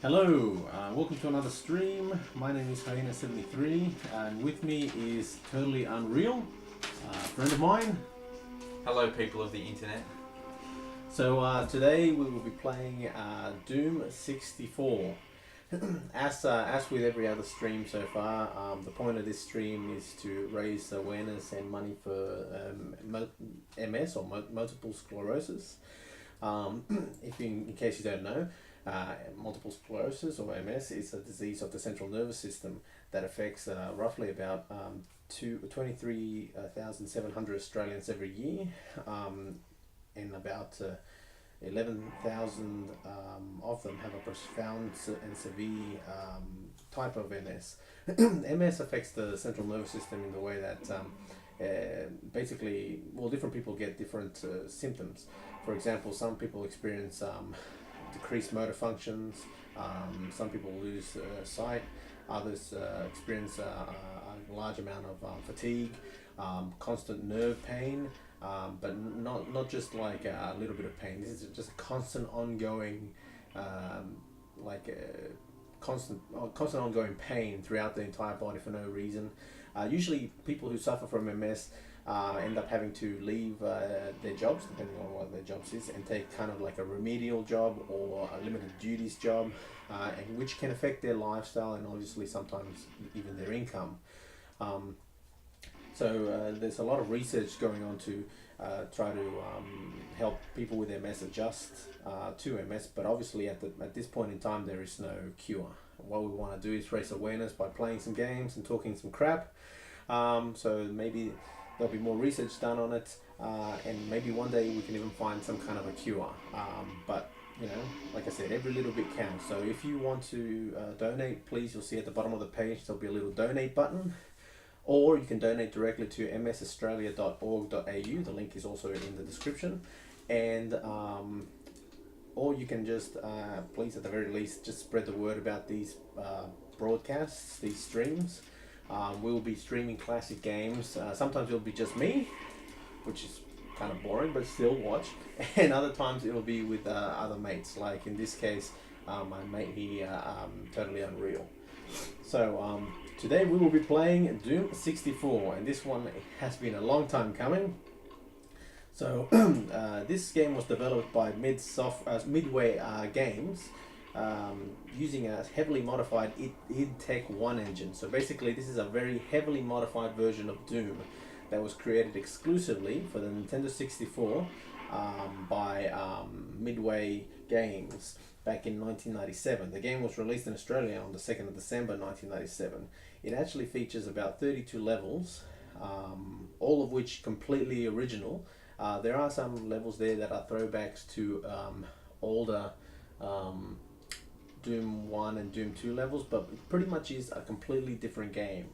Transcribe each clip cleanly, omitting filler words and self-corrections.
Hello, welcome to another stream. My name is Hyena73 and with me is Totally Unreal, a friend of mine. Hello people of the internet. So today we will be playing Doom 64. As with every other stream so far, the point of this stream is to raise awareness and money for MS or multiple sclerosis. If in case you don't know, multiple sclerosis or MS is a disease of the central nervous system that affects roughly about 23,700 Australians every year, and about 11,000 of them have a profound and severe type of MS. MS affects the central nervous system in the way that basically, well, different people get different symptoms. For example, some people experience decreased motor functions, some people lose sight, others experience a large amount of fatigue, constant nerve pain, but not just like a little bit of pain. This is just a constant ongoing, constant ongoing pain throughout the entire body for no reason. Usually people who suffer from MS end up having to leave their jobs, depending on what their jobs is, and take kind of like a remedial job or a limited duties job, and which can affect their lifestyle and obviously sometimes even their income. So there's a lot of research going on to try to help people with MS adjust to MS, but obviously at this point in time there is no cure. What we want to do is raise awareness by playing some games and talking some crap. So maybe there'll be more research done on it, and maybe one day we can even find some kind of a cure. But you know, like I said, every little bit counts. So if you want to donate, please, you'll see at the bottom of the page there'll be a little donate button, or you can donate directly to msaustralia.org.au. The link is also in the description, and or you can just please, at the very least, just spread the word about these broadcasts, these streams. We'll be streaming classic games. Sometimes it'll be just me, which is kind of boring, but still watch. And other times it'll be with other mates. Like in this case, my mate here, Totally Unreal. So today we will be playing Doom 64, and this one has been a long time coming. So this game was developed by Midway Games, using a heavily modified id Tech 1 engine. So basically this is a very heavily modified version of Doom that was created exclusively for the Nintendo 64 by Midway Games back in 1997. The game was released in Australia on the 2nd of December 1997. It actually features about 32 levels, all of which completely original. There are some levels there that are throwbacks to older Doom 1 and Doom 2 levels, but it pretty much is a completely different game.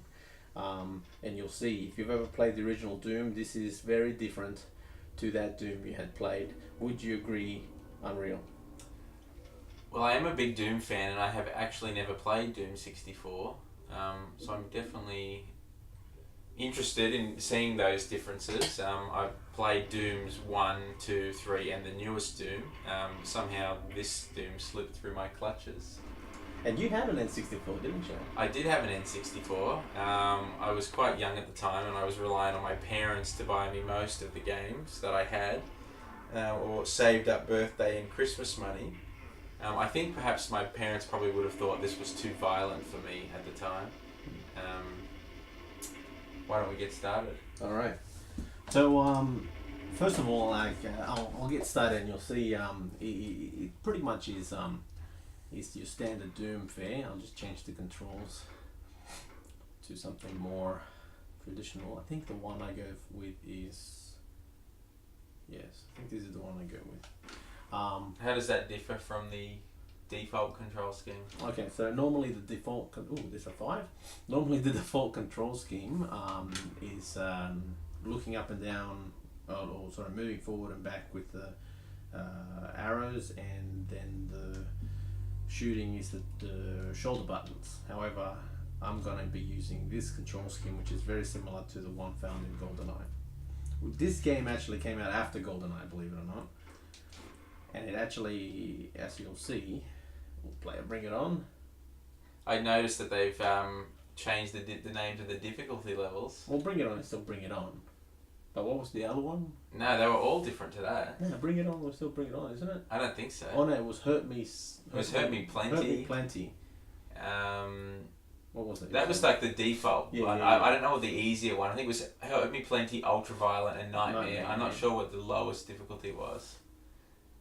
And you'll see, if you've ever played the original Doom, this is very different to that Doom you had played. Would you agree, Unreal? Well, I am a big Doom fan and I have actually never played Doom 64, so I'm definitely interested in seeing those differences. I've played Dooms 1, 2, 3 and the newest Doom. Somehow this Doom slipped through my clutches. And you had an N64, didn't you? I did have an N64. I was quite young at the time and I was relying on my parents to buy me most of the games that I had, or saved up birthday and Christmas money. I think perhaps my parents probably would have thought this was too violent for me at the time. Why don't we get started? All right. So first of all, I'll get started, and you'll see it pretty much is your standard Doom fare. I'll just change the controls to something more traditional. I think the one I go with is, yes, I think this is the one I go with. How does that differ from the default control scheme? Okay, so normally the default, there's a 5. Normally the default control scheme is looking up and down, or sort of moving forward and back with the arrows, and then the shooting is the shoulder buttons. However, I'm going to be using this control scheme, which is very similar to the one found in GoldenEye. This game actually came out after GoldenEye, believe it or not. And it actually, as you'll see, we'll play it. Bring it on. I noticed that they've changed the names of the difficulty levels. Well, Bring It On is still Bring It On. But what was the other one? No, they were all different to that. No, Bring It On was still Bring It On, isn't it? I don't think so. Oh no, it was Hurt Me. It was Hurt Me Plenty. Hurt Me Plenty. What was it? That was like the default one. Yeah. I don't know what the easier one. I think it was Hurt Me Plenty, Ultraviolet, and Nightmare. I'm not sure what the lowest difficulty was.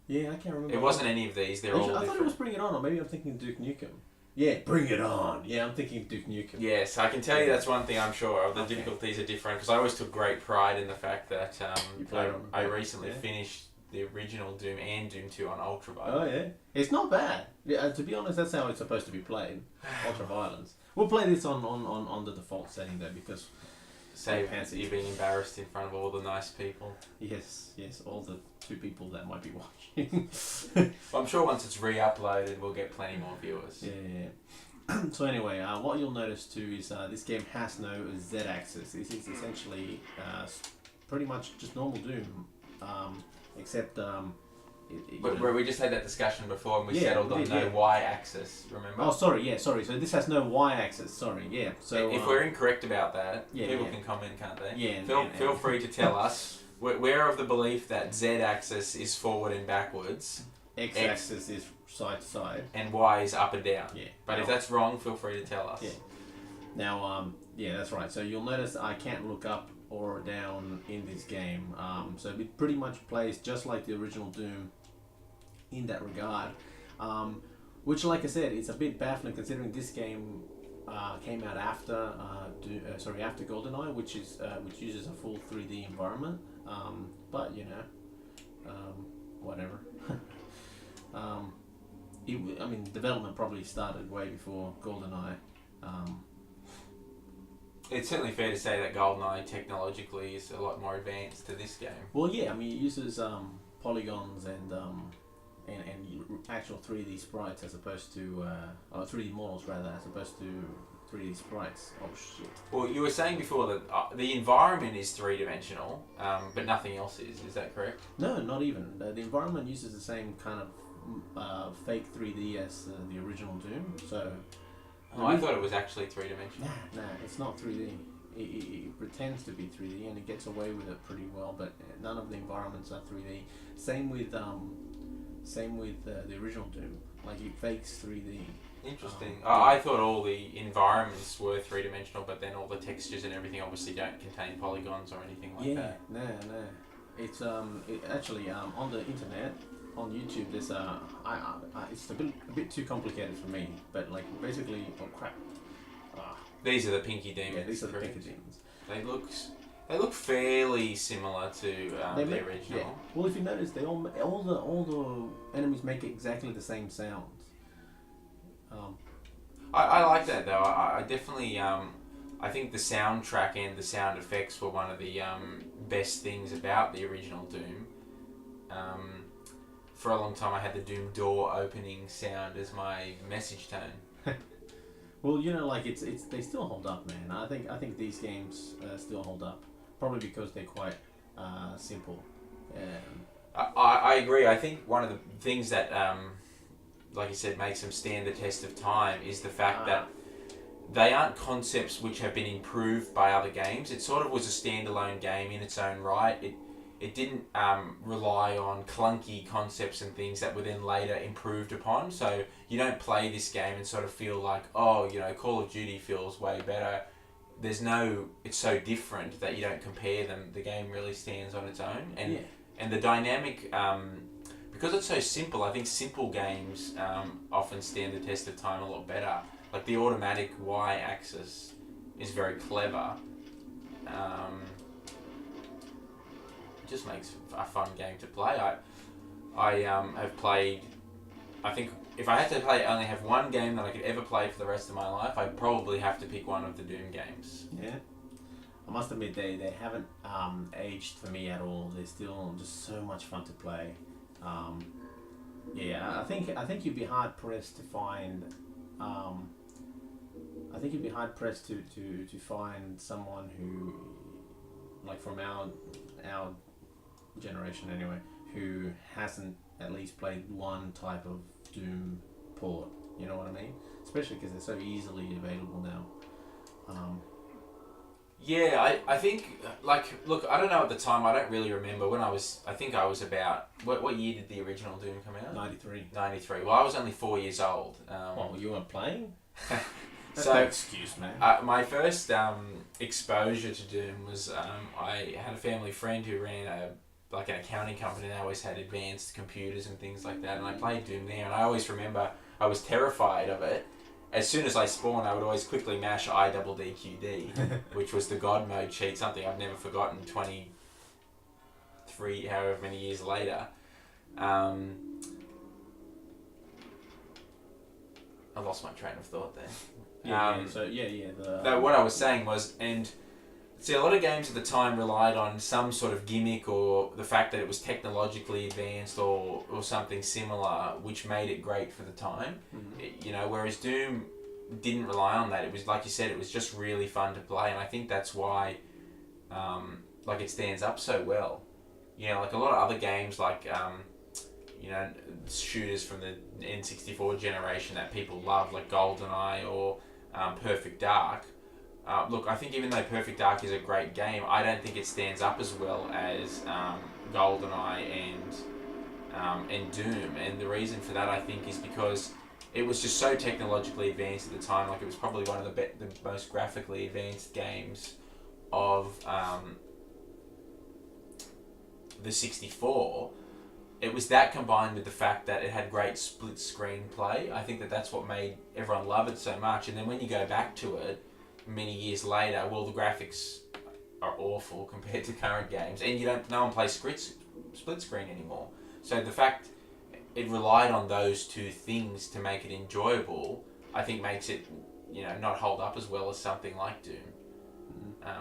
Yeah, I can't remember. It wasn't any of these. They're all different. I thought it was Bring It On, or maybe I'm thinking Duke Nukem. Yeah, Bring It On. Yeah, I'm thinking Duke Nukem. Yes, I can tell you that's one thing I'm sure of. The difficulties are different because I always took great pride in the fact that I recently finished the original Doom and Doom 2 on Ultraviolet. Oh yeah, it's not bad. Yeah, to be honest, that's how it's supposed to be played. Ultraviolence. We'll play this on the default setting though because save you being embarrassed in front of all the nice people. Yes, all the 2 people that might be watching. Well, I'm sure once it's re-uploaded, we'll get plenty more viewers. Yeah. So anyway, what you'll notice too is this game has no Z-axis. This is essentially pretty much just normal Doom, except But we just had that discussion before and we settled on no Y-axis, remember? Oh, sorry. So this has no Y-axis. Sorry, yeah. So if we're incorrect about that, people can comment, can't they? Yeah. Feel free to tell us. We're of the belief that Z-axis is forward and backwards. X-axis is side to side. And Y is up and down. Yeah. But if that's wrong, feel free to tell us. Yeah. Now, that's right. So you'll notice I can't look up or down in this game. So it pretty much plays just like the original Doom in that regard. Which, like I said, it's a bit baffling considering this game came out after after GoldenEye, which uses a full 3D environment. But whatever. Development probably started way before GoldenEye. It's certainly fair to say that GoldenEye technologically is a lot more advanced to this game. Well, yeah, it uses polygons and actual 3D sprites as opposed to 3D models rather, as opposed to 3D sprites. Oh shit. Well, you were saying before that the environment is 3-dimensional, but nothing else is. Is that correct? No, not even. The environment uses the same kind of fake 3D as the original Doom. So. I thought it was actually 3-dimensional. Nah, it's not 3D. It pretends to be 3D and it gets away with it pretty well, but none of the environments are 3D. Same with the original Doom. Like it fakes 3D. Interesting. I thought all the environments were 3-dimensional, but then all the textures and everything obviously don't contain polygons or anything like that. No. It's actually on the internet, on YouTube. There's it's a bit too complicated for me, but like basically, oh crap. These are the Pinky Demons. Yeah, these are the Pinky Demons. They look fairly similar to the original. Yeah. Well, if you notice, they all the enemies make exactly the same sounds. I like that though. I definitely I think the soundtrack and the sound effects were one of the best things about the original Doom. For a long time, I had the Doom door opening sound as my message tone. Well, it's they still hold up, man. I think these games still hold up, probably because they're quite simple. I agree. I think one of the things that, like you said, makes them stand the test of time is the fact that they aren't concepts which have been improved by other games. It sort of was a standalone game in its own right. It didn't rely on clunky concepts and things that were then later improved upon. So you don't play this game and sort of feel like, Call of Duty feels way better. It's so different that you don't compare them. The game really stands on its own. And the dynamic, because it's so simple, I think simple games often stand the test of time a lot better. Like the automatic Y-axis is very clever. Just makes a fun game to play. I have played. I think if I had to only have one game that I could ever play for the rest of my life, I'd probably have to pick one of the Doom games. Yeah, I must admit they haven't aged for me at all. They're still just so much fun to play. I think you'd be hard pressed to find. I think you'd be hard pressed to find someone who, like from our generation anyway, who hasn't at least played one type of Doom port. You know what I mean? Especially because they're so easily available now. Yeah, I think, like, look, I don't know at the time, I don't really remember when I think I was about, what year did the original Doom come out? 93. 93. Well, I was only 4 years old. Well, you weren't playing? That's So, no excuse, man. my first exposure to Doom was I had a family friend who ran an accounting company, and they always had advanced computers and things like that, and I played Doom there, and I always remember I was terrified of it. As soon as I spawned, I would always quickly mash IDDQD, which was the God mode cheat, something I've never forgotten 23, however many years later. I lost my train of thought there. What I was saying was, and see, a lot of games at the time relied on some sort of gimmick or the fact that it was technologically advanced or something similar, which made it great for the time. Mm-hmm. Whereas Doom didn't rely on that. It was, like you said, it was just really fun to play, and I think that's why it stands up so well. Like a lot of other games, like shooters from the N64 generation that people love, like GoldenEye or Perfect Dark. Look, I think even though Perfect Dark is a great game, I don't think it stands up as well as GoldenEye and Doom. And the reason for that, I think, is because it was just so technologically advanced at the time. Like, it was probably one of the most graphically advanced games of the 64. It was that combined with the fact that it had great split screen play. I think that's what made everyone love it so much. And then when you go back to it many years later, well, the graphics are awful compared to current games, and no one plays split screen anymore. So the fact it relied on those two things to make it enjoyable, I think makes it not hold up as well as something like Doom.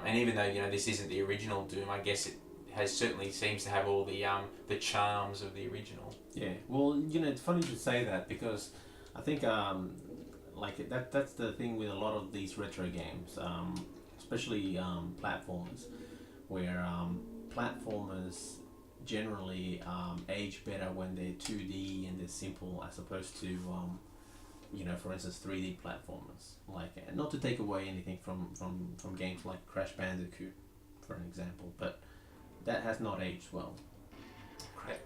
And even though this isn't the original Doom, I guess it certainly seems to have all the charms of the original. Yeah, well, it's funny to say that, because I think that's the thing with a lot of these retro games, especially platformers, where platformers generally age better when they're 2D and they're simple, as opposed to for instance, 3D platformers. Like, not to take away anything from games like Crash Bandicoot, for an example, but that has not aged well.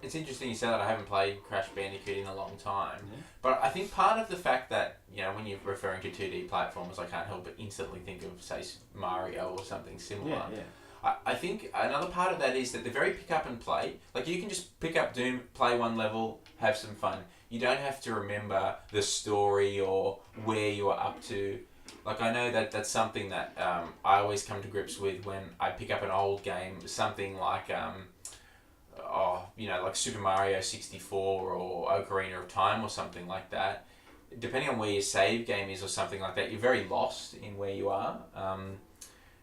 It's interesting you say that. I haven't played Crash Bandicoot in a long time. Yeah. But I think part of the fact that, when you're referring to 2D platformers, I can't help but instantly think of, say, Mario or something similar. Yeah. I think another part of that is that they're very pick up and play. Like, you can just pick up Doom, play one level, have some fun. You don't have to remember the story or where you are up to. Like, I know that that's something that I always come to grips with when I pick up an old game, something like like Super Mario 64 or Ocarina of Time or something like that. Depending on where your save game is or something like that, you're very lost in where you are.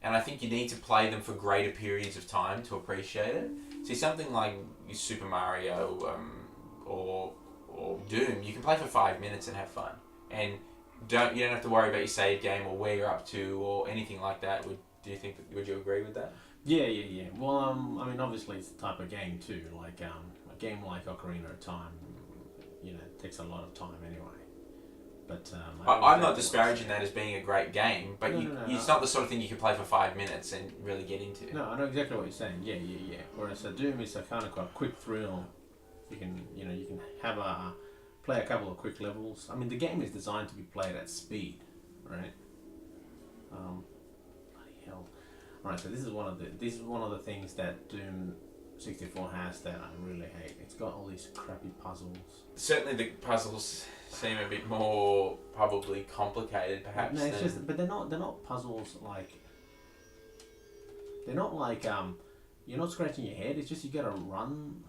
And I think you need to play them for greater periods of time to appreciate it. See, something like Super Mario or Doom, you can play for 5 minutes and have fun. And you don't have to worry about your save game or where you're up to or anything like that. Would you agree with that? Yeah. Well, I mean, obviously it's the type of game too. Like a game like Ocarina of Time, takes a lot of time anyway. But I'm not disparaging that as being a great game, but No. it's not the sort of thing you can play for 5 minutes and really get into. No, I know exactly what you're saying. Yeah. Whereas Doom is a kind of a quick thrill. You can have play a couple of quick levels. I mean, the game is designed to be played at speed, right? Bloody hell! All right, so this is one of the things that Doom 64 has that I really hate. It's got all these crappy puzzles. Certainly, the puzzles seem a bit more probably complicated, perhaps. No, it's but they're not puzzles like. They're not like you're not scratching your head. It's just you gotta run.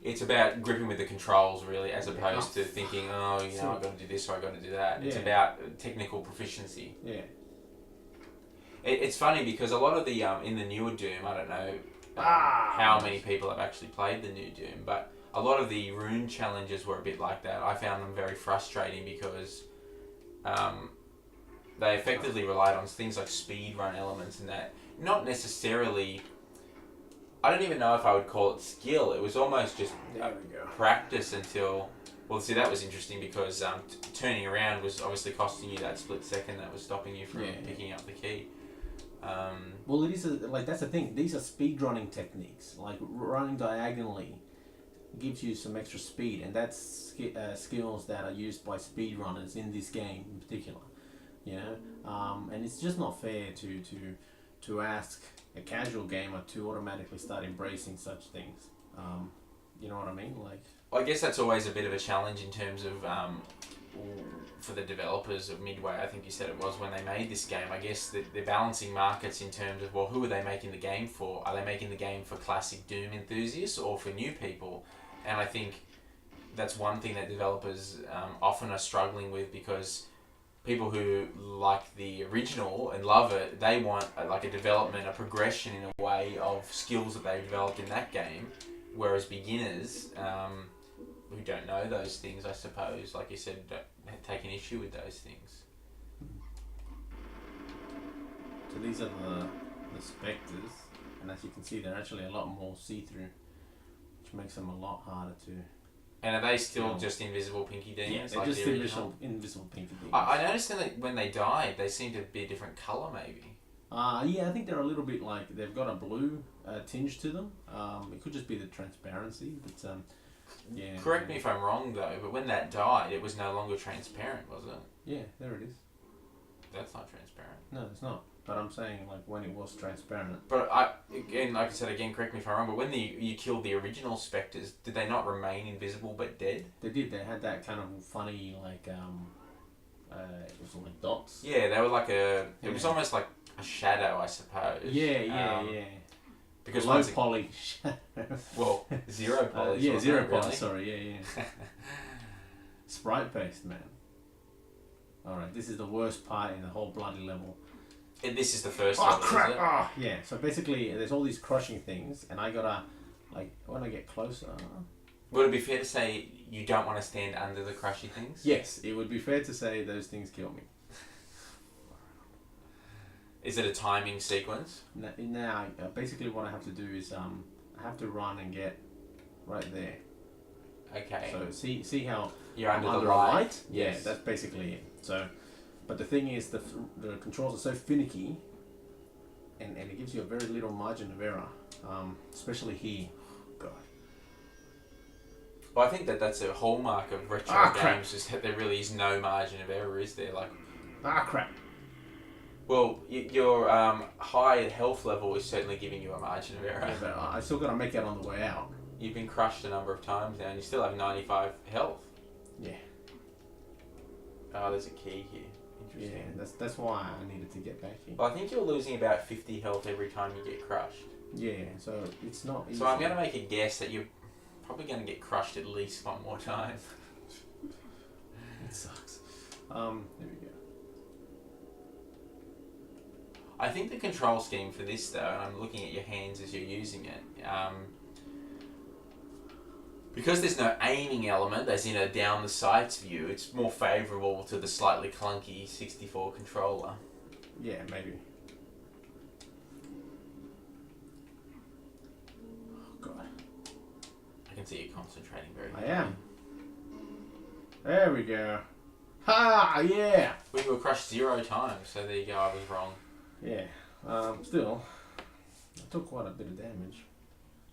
It's about gripping with the controls, really, as opposed to thinking, I've got to do this or I've got to do that. It's about technical proficiency. Yeah. It's funny because a lot of the in the newer Doom, I don't know how many people have actually played the new Doom, but a lot of the rune challenges were a bit like that. I found them very frustrating because they effectively relied on things like speed run elements and that. Not necessarily, I don't even know if I would call it skill. It was almost just practice until Well, see, that was interesting because turning around was obviously costing you that split second that was stopping you from picking up the key. Well, it is like that's the thing. These are speed running techniques. Like running diagonally gives you some extra speed, and that's skills that are used by speed runners in this game in particular. You know, and it's just not fair to ask a casual gamer to automatically start embracing such things. You know what I mean? Like, well, I guess that's always a bit of a challenge in terms of for the developers of Midway. I think you said it was when they made this game. I guess that they're balancing markets in terms of, well, who are they making the game for? Are they making the game for classic Doom enthusiasts or for new people? And I think that's one thing that developers often are struggling with, because people who like the original and love it, they want like a development, a progression in a way of skills that they've developed in that game. Whereas beginners who don't know those things, I suppose, like you said, take an issue with those things. so these are the spectres, and as you can see, they're actually a lot more see-through, which makes them a lot harder to. And are they still just invisible pinky demons? Yeah, they're like just the original? invisible pinky demons. I noticed that when they died, they seemed to be a different colour, maybe. Yeah, I think they're a little bit like they've got a blue tinge to them. It could just be the transparency, but yeah. Correct me if I'm wrong though, but when that died, it was no longer transparent, was it? Yeah, there it is. That's not transparent. No, it's not. But I'm saying like when it was transparent. But like I said again, correct me if I'm wrong, but when you killed the original spectres, did they not remain invisible but dead? They did. They had that kind of funny like it was like dots. Yeah, they were like it was almost like a shadow, I suppose. Yeah. Because low poly. Well, zero poly. Yeah, zero poly. Really. Sorry, yeah. Sprite based, man. All right, this is the worst part in the whole bloody level. And this is the first Oh level, crap! is it? Oh, yeah. So basically, there's all these crushing things, and I gotta like when I get closer. Would it be fair to say you don't want to stand under the crushy things? Yes, it would be fair to say those things kill me. Is it a timing sequence? Now, basically, what I have to do is I have to run and get right there. Okay. So see how you're I'm under the a light? light? Yes. Yeah, that's basically it. So, but the thing is, the controls are so finicky, and it gives you a very little margin of error, especially here. God. Well, I think that's a hallmark of retro games, is that there really is no margin of error, is there? Like, crap. well, your high health level is certainly giving you a margin of error. Yeah, but I still got to make it on the way out. You've been crushed a number of times now, and you still have 95 health. Yeah. Oh, there's a key here. Interesting. Yeah, that's why I needed to get back here. Well, I think you're losing about 50 health every time you get crushed. Yeah, so it's not easy. So I'm going to make a guess that you're probably going to get crushed at least one more time. It sucks. There we go. I think the control scheme for this, though, and I'm looking at your hands as you're using it, because there's no aiming element, as in a down the sights view, it's more favourable to the slightly clunky 64 controller. Yeah, maybe. Oh god. I can see you concentrating very I quickly. am. There we go. Ha! Yeah! Well, you were crushed 0 times, so there you go, I was wrong. Yeah. Still, I took quite a bit of damage.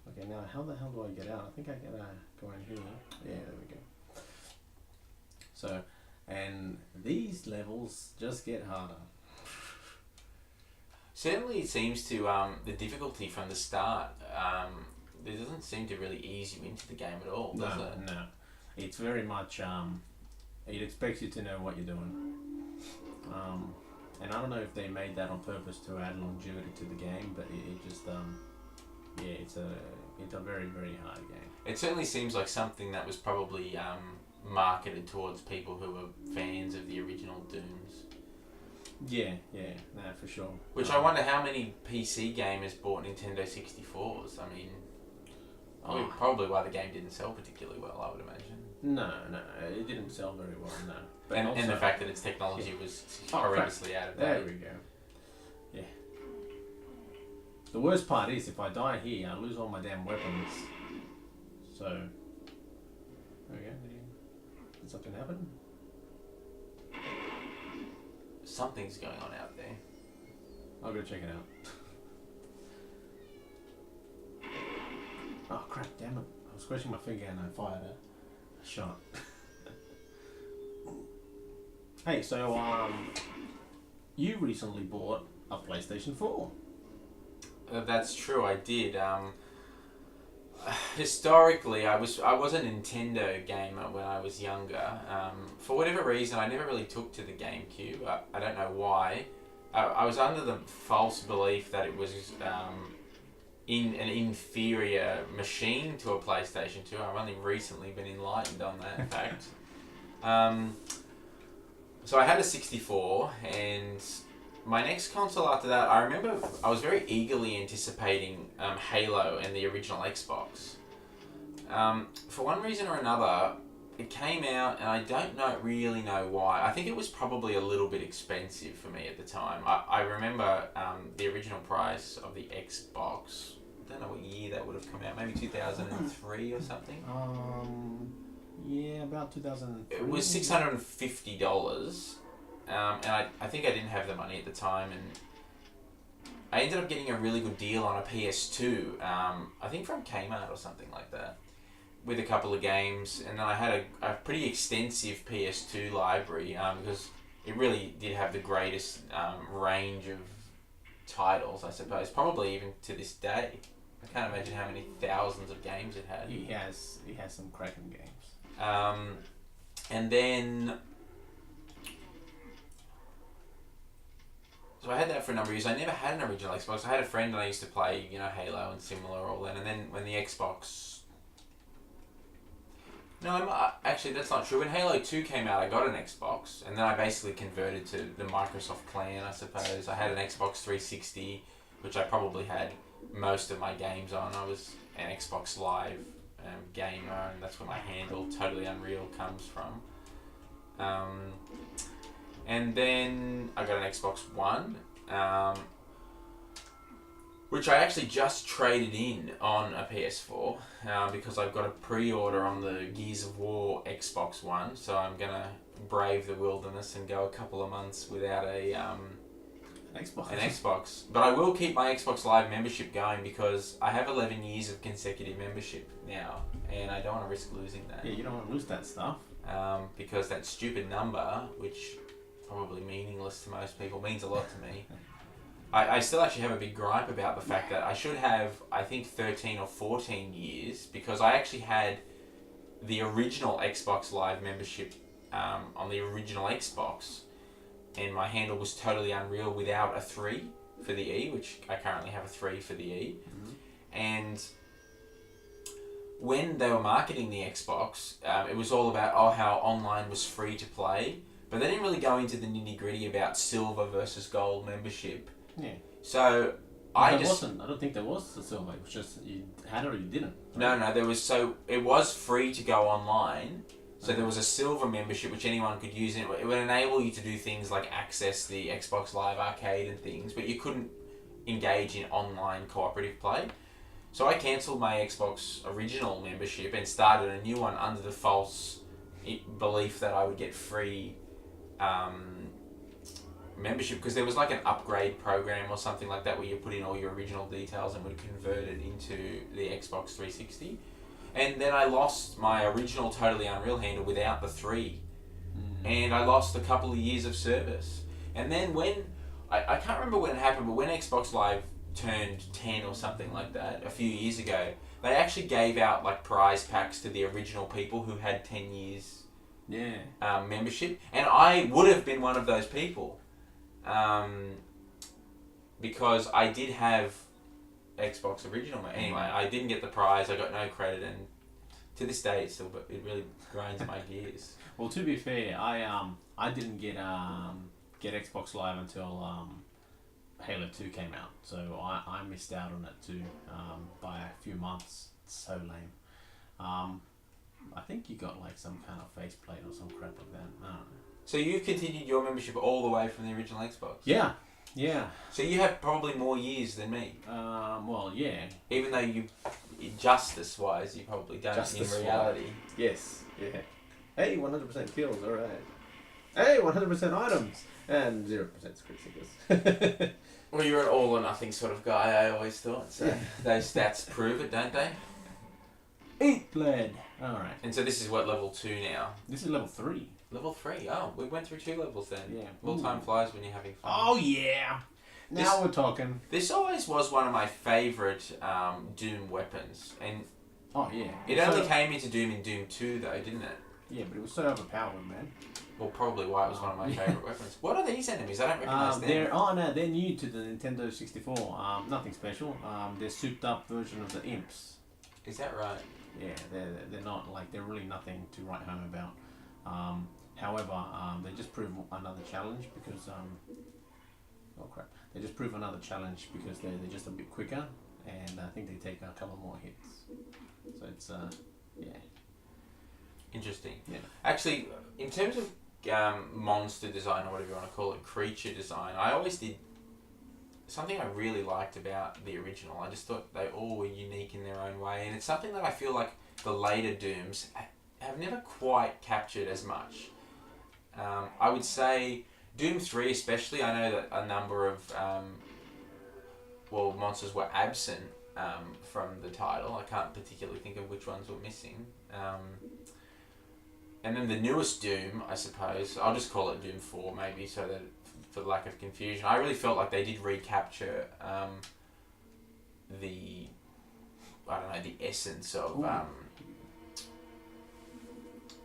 Okay, now how the hell do I get out? I think I gotta go in here. Yeah, there we go. So, and these levels just get harder. Certainly it seems to, the difficulty from the start, there doesn't seem to really ease you into the game at all, does it? No. It's very much, it expects you to know what you're doing. And I don't know if they made that on purpose to add longevity to the game, but it just, yeah, it's a very, very hard game. It certainly seems like something that was probably marketed towards people who were fans of the original Dooms. Yeah, no, for sure. Which I wonder how many PC gamers bought Nintendo 64s. I mean, probably why the game didn't sell particularly well, I would imagine. No, it didn't sell very well, no. But and the fact that its technology was horrendously out of date. There we go. Yeah. The worst part is if I die here, I lose all my damn weapons. So, there we go. Did something happen? Something's going on out there. I'll go check it out. Oh crap! Damn it! I was scratching my finger and I fired a shot. Hey, so you recently bought a PlayStation 4. That's true. I did. Historically, I was a Nintendo gamer when I was younger. For whatever reason, I never really took to the GameCube. I don't know why. I was under the false belief that it was in an inferior machine to a PlayStation 2. I've only recently been enlightened on that fact. So I had a 64, and my next console after that, I remember I was very eagerly anticipating Halo and the original Xbox. For one reason or another, it came out, and I don't really know why. I think it was probably a little bit expensive for me at the time. I remember the original price of the Xbox. I don't know what year that would have come out. Maybe 2003 or something. Yeah, about 2003. It was $650. And I think I didn't have the money at the time, and I ended up getting a really good deal on a PS2, I think from Kmart or something like that, with a couple of games, and then I had a pretty extensive PS2 library, because it really did have the greatest range of titles, I suppose, probably even to this day. I can't imagine how many thousands of games it had. He has some cracking games. And then... So I had that for a number of years. I never had an original Xbox. I had a friend and I used to play, Halo and similar all that. And then when the Xbox... No, actually that's not true. When Halo 2 came out, I got an Xbox. And then I basically converted to the Microsoft clan, I suppose. I had an Xbox 360, which I probably had most of my games on. I was an Xbox Live gamer, and that's where my handle, Totally Unreal, comes from. And then I got an Xbox One, which I actually just traded in on a PS4 because I've got a pre-order on the Gears of War Xbox One, so I'm going to brave the wilderness and go a couple of months without an Xbox. But I will keep my Xbox Live membership going because I have 11 years of consecutive membership now, and I don't want to risk losing that. Yeah, you don't want to lose that stuff. Because that stupid number, which... probably meaningless to most people, means a lot to me. I still actually have a big gripe about the fact that I should have, I think, 13 or 14 years, because I actually had the original Xbox Live membership on the original Xbox, and my handle was Totally Unreal without a 3 for the E, which I currently have a 3 for the E. Mm-hmm. And when they were marketing the Xbox, it was all about, how online was free to play. But they didn't really go into the nitty-gritty about silver versus gold membership. Yeah. So I don't think there was a silver. It was just you had it or you didn't. Right? No, there was. So it was free to go online. So there was a silver membership which anyone could use. It would enable you to do things like access the Xbox Live Arcade and things, but you couldn't engage in online cooperative play. So I cancelled my Xbox original membership and started a new one under the false belief that I would get free membership, because there was like an upgrade program or something like that where you put in all your original details and would convert it into the Xbox 360. And then I lost my original Totally Unreal handle without the 3. And I lost a couple of years of service. And then when, I can't remember when it happened, but when Xbox Live turned 10 or something like that a few years ago, they actually gave out like prize packs to the original people who had 10 years membership, and I would have been one of those people, because I did have Xbox original. Anyway, I didn't get the prize. I got no credit, and to this day, it really grinds my gears. Well, to be fair, I didn't get Xbox Live until Halo 2 came out, so I missed out on it too by a few months. It's so lame. I think you got like some kind of faceplate or some crap like that. I don't know. So you've continued your membership all the way from the original Xbox? Yeah. So you have probably more years than me. Well, yeah. Even though justice-wise, you probably don't in reality. Yes, yeah. Hey, 100% kills. All right. Hey, 100% items and 0% crit seekers. Well, you're an all or nothing sort of guy, I always thought. So those stats prove it, don't they? Eat blood. All right. And so this is what, level 2 now? This is level 3. Level 3. Oh, we went through 2 levels then. Yeah. Well, time flies when you're having fun. Oh yeah. Now we're talking. This always was one of my favourite Doom weapons, and Oh yeah. it only came into Doom in Doom 2 though, didn't it? Yeah, but it was so overpowered, man. Well, probably why it was one of my favourite weapons. What are these enemies? I don't recognise them. They're new to the Nintendo 64. Nothing special. They're souped up version of the imps. Is that right? Yeah, they're not like they're really nothing to write home about. However, they just prove another challenge because oh crap, they just prove another challenge because they're just a bit quicker, and I think they take a couple more hits. So it's yeah. Interesting. Yeah. Actually, in terms of monster design or whatever you want to call it, creature design, I always did something I really liked about the original. I just thought they all were unique in their own way, and it's something that I feel like the later Dooms have never quite captured as much. I would say Doom 3 especially, I know that a number of monsters were absent from the title. I can't particularly think of which ones were missing. And then the newest Doom, I suppose, I'll just call it Doom 4 maybe, so that for the lack of confusion, I really felt like they did recapture the essence of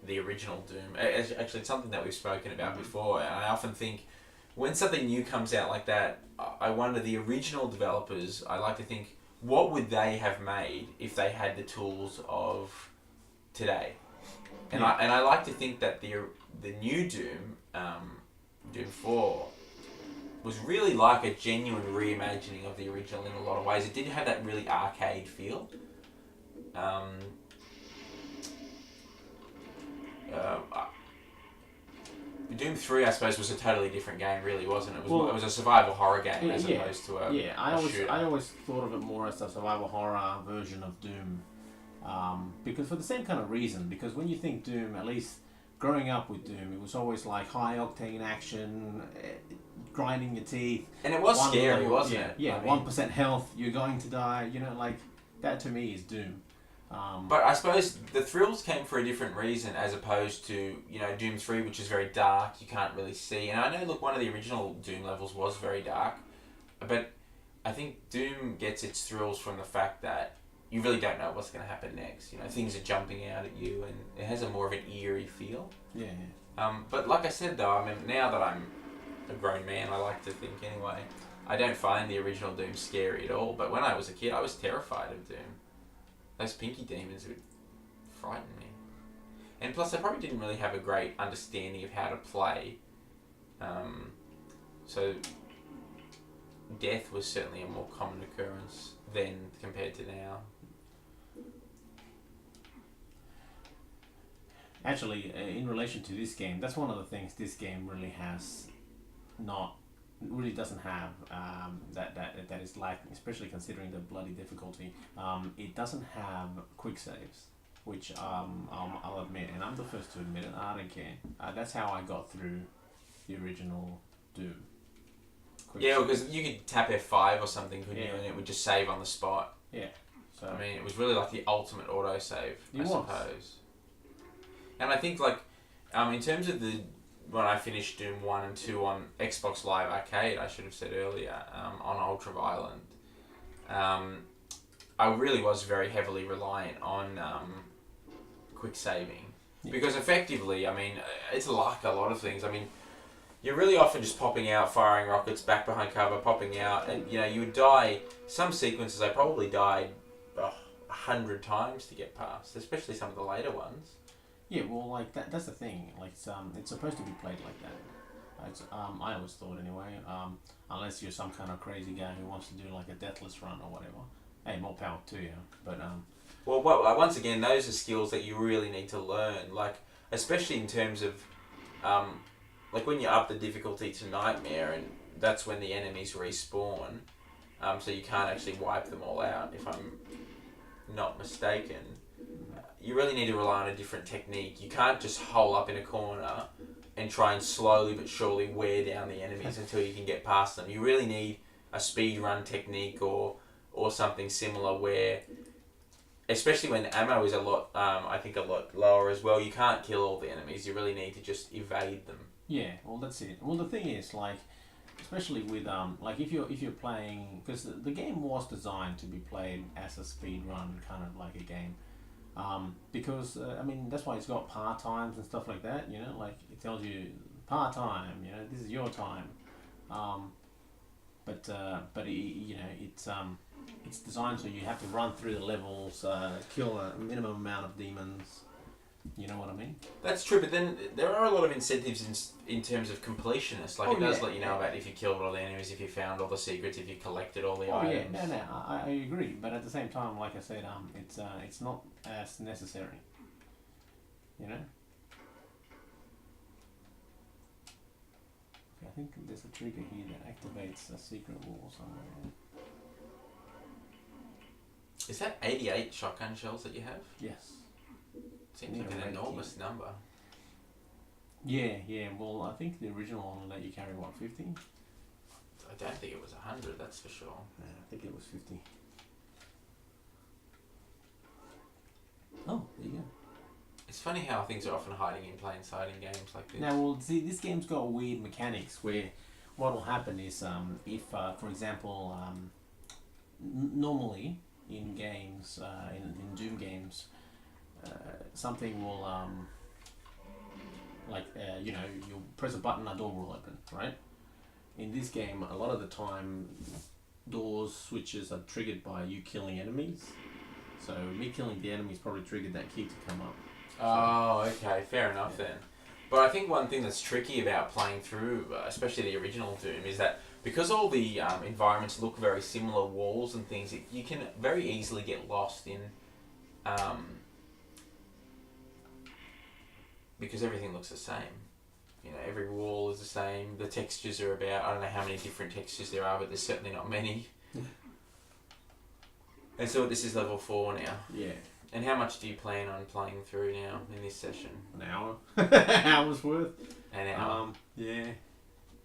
the original Doom. Actually, it's something that we've spoken about before, and I often think when something new comes out like that, I wonder, the original developers, I like to think, what would they have made if they had the tools of today? And I like to think that the new Doom, Doom 4, was really like a genuine reimagining of the original in a lot of ways. It did have that really arcade feel. Doom 3, I suppose, was a totally different game, really, wasn't it? It was a survival horror game as opposed to a shooter. I always thought of it more as a survival horror version of Doom. Because for the same kind of reason, because when you think Doom, at least growing up with Doom, it was always like high octane action, grinding your teeth. And it was scary, wasn't it? Yeah, 1% health, you're going to die, like, that to me is Doom. But I suppose the thrills came for a different reason as opposed to, Doom 3, which is very dark, you can't really see. And I know, look, one of the original Doom levels was very dark, but I think Doom gets its thrills from the fact that you really don't know what's going to happen next. Things are jumping out at you, and it has a more of an eerie feel. Yeah. But like I said, though, I mean, now that I'm a grown man, I like to think anyway, I don't find the original Doom scary at all. But when I was a kid, I was terrified of Doom. Those pinky demons would frighten me. And plus, I probably didn't really have a great understanding of how to play. So death was certainly a more common occurrence then compared to now. Actually, in relation to this game, that's one of the things this game really doesn't have that is lacking, especially considering the bloody difficulty. It doesn't have quick saves, which I'll admit, and I'm the first to admit it. I don't care. That's how I got through the original Doom. Because you could tap F5 or something, couldn't you, and it would just save on the spot. Yeah. So I mean, it was really like the ultimate autosave, I suppose. And I think, like, in terms of when I finished Doom 1 and 2 on Xbox Live Arcade, I should have said earlier, on Ultraviolent, I really was very heavily reliant on quick saving. Yeah. Because effectively, I mean, it's like a lot of things. I mean, you're really often just popping out, firing rockets, back behind cover, popping out, and, you would die. Some sequences I probably died 100 times to get past, especially some of the later ones. Yeah, well, like that's the thing. Like it's supposed to be played like that. I always thought anyway. Unless you're some kind of crazy guy who wants to do like a deathless run or whatever. Hey, more power to you. But well, once again, those are skills that you really need to learn. Like, especially in terms of, like when you up the difficulty to Nightmare, and that's when the enemies respawn. So you can't actually wipe them all out, if I'm not mistaken. you really need to rely on a different technique. You can't just hole up in a corner and try and slowly but surely wear down the enemies until you can get past them. You really need a speed run technique or something similar where, especially when ammo is a lot, I think a lot lower as well, you can't kill all the enemies. You really need to just evade them. Yeah, well, that's it. Well, the thing is, like, especially with like if you're playing, because the game was designed to be played as a speed run kind of like a game, because I mean that's why it's got par times and stuff like that. You know, like it tells you par time. You know, this is your time. But you know it's designed so you have to run through the levels, kill a minimum amount of demons. You know what I mean? That's true, but then there are a lot of incentives in terms of completionists. Like, it does let you know about if you killed all the enemies, if you found all the secrets, if you collected all the items. Yeah, no, I agree. But at the same time, like I said, it's not as necessary. You know? Okay, I think there's a trigger here that activates a secret wall somewhere. Is that 88 shotgun shells that you have? Yes. Seems like an enormous number. Yeah. Well, I think the original one let you carry, what, 50? I don't think it was 100, that's for sure. Yeah, I think it was 50. Oh, there you go. It's funny how things are often hiding in plain sight in games like this. Now, well, see, this game's got weird mechanics where what will happen is if, for example, normally in games, in Doom games, something will, you know, you'll press a button, a door will open, right? In this game, a lot of the time, doors, switches are triggered by you killing enemies. So me killing the enemies probably triggered that key to come up. Oh, okay, fair enough then. But I think one thing that's tricky about playing through, especially the original Doom, is that because all the environments look very similar, walls and things, you can very easily get lost in... because everything looks the same. You know, every wall is the same. The textures are about, I don't know how many different textures there are, but there's certainly not many. And so this is level 4 now. Yeah. And how much do you plan on playing through now in this session? An hour. Hour's worth. An hour? Yeah.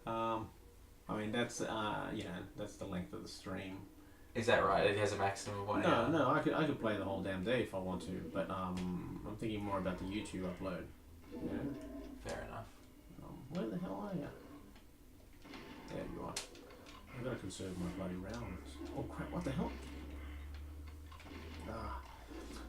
I mean, that's, you know, that's the length of the stream. Is that right? It has a maximum of 1 hour? No, I could play the whole damn day if I want to, but I'm thinking more about the YouTube upload. Yeah. Fair enough. Where the hell are you? There you are. I've got to conserve my bloody rounds. Oh crap, what the hell?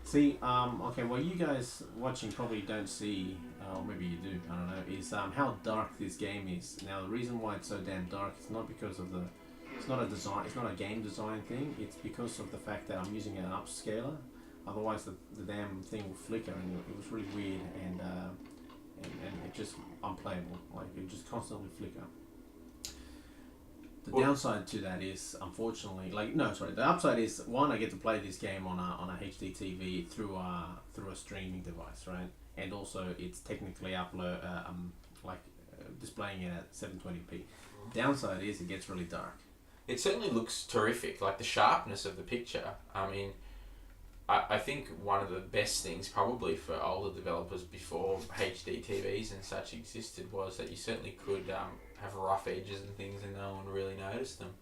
See, okay, well you guys watching probably don't see, or maybe you do, I don't know, is how dark this game is. Now the reason why it's so damn dark is not because of the, it's not a game design thing, it's because of the fact that I'm using an upscaler. Otherwise the damn thing will flicker and it was really weird and it just unplayable, like it just constantly flicker. The downside to that is, unfortunately, the upside is, one, I get to play this game on a HD TV through a streaming device, right? And also it's technically displaying it at 720p. Downside is it gets really dark. It certainly looks terrific, like the sharpness of the picture. I mean, I think one of the best things probably for older developers before HD TVs and such existed was that you certainly could have rough edges and things and no one really noticed them.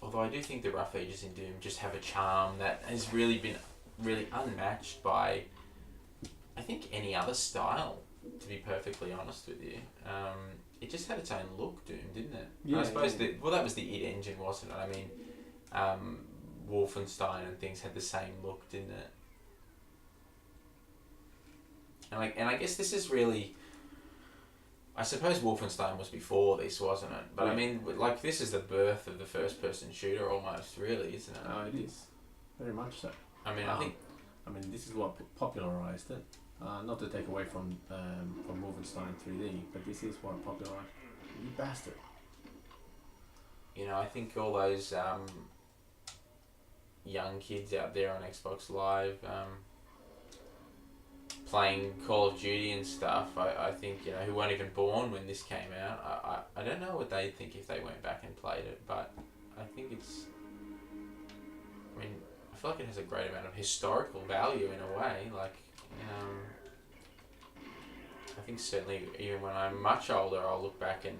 Although I do think the rough edges in Doom just have a charm that has really been unmatched by, I think, any other style, to be perfectly honest with you. It just had its own look, Doom, didn't it? Yeah, I suppose that was the id Engine, wasn't it? I mean, Wolfenstein and things had the same look, didn't it? And I guess this is really, I suppose Wolfenstein was before this, wasn't it? But yeah. I mean, like, this is the birth of the first-person shooter almost, really, isn't it? Oh, it is. Very much so. I mean, I think... I mean, this is what popularised it. Not to take away from Wolfenstein 3D, but this is what popularised it. You bastard. You know, I think all those young kids out there on Xbox Live playing Call of Duty and stuff, I think, you know, who weren't even born when this came out, I don't know what they'd think if they went back and played it, but I think it's, I mean, feel like it has a great amount of historical value in a way. Like, I think certainly even when I'm much older, I'll look back and